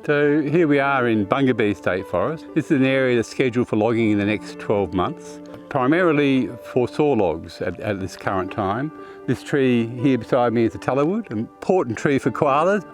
So here we are in Bunga State Forest. This is an area that's scheduled for logging in the next 12 months, primarily for saw logs at this current time. This tree here beside me is a tallowood, an important tree for koalas.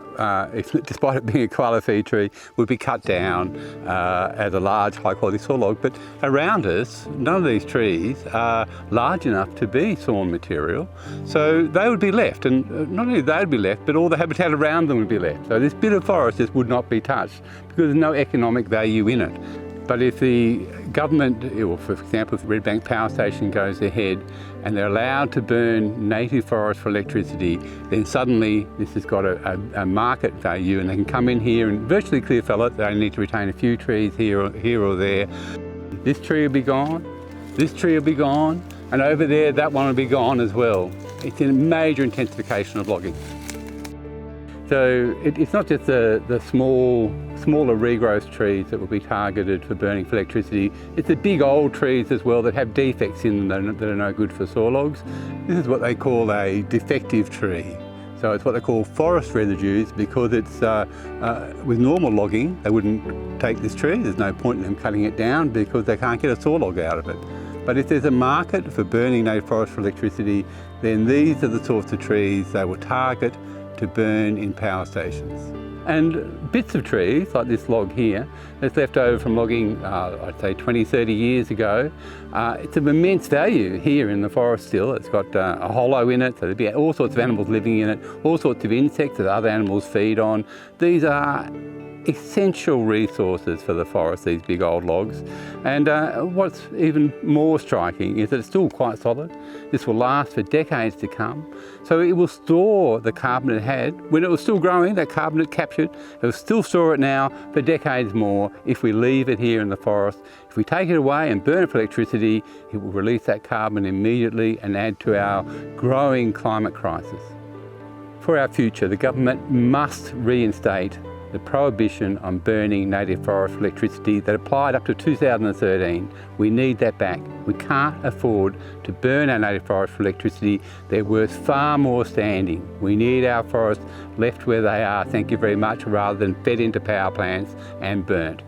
Despite it being a koala feed tree, would be cut down as a large high quality saw log. But around us, none of these trees are large enough to be sawn material. So they would be left, and not only they would be left, but all the habitat around them would be left. So this bit of forest just would not be touched because there's no economic value in it. But if the government, or for example, if the Redbank Power Station goes ahead and they're allowed to burn native forest for electricity, then suddenly this has got a market value and they can come in here and virtually clear fell it. They need to retain a few trees here or there. This tree will be gone, this tree will be gone, and over there that one will be gone as well. It's a major intensification of logging. So it's not just the smaller regrowth trees that will be targeted for burning for electricity. It's the big old trees as well that have defects in them that are no good for saw logs. This is what they call a defective tree. So it's what they call forest residues because it's with normal logging they wouldn't take this tree. There's no point in them cutting it down because they can't get a saw log out of it. But if there's a market for burning native forest for electricity, then these are the sorts of trees they will target to burn in power stations. And bits of trees, like this log here, that's left over from logging, I'd say 20, 30 years ago, it's of immense value here in the forest still. It's got a hollow in it, so there'll be all sorts of animals living in it, all sorts of insects that other animals feed on. These are essential resources for the forest, these big old logs. And what's even more striking is that it's still quite solid. This will last for decades to come. So it will store the carbon it had when it was still growing, that carbon it captured. It will still store it now for decades more if we leave it here in the forest. If we take it away and burn it for electricity, it will release that carbon immediately and add to our growing climate crisis. For our future, the government must reinstate the prohibition on burning native forest for electricity that applied up to 2013. We need that back. We can't afford to burn our native forest for electricity. They're worth far more standing. We need our forests left where they are, thank you very much, rather than fed into power plants and burnt.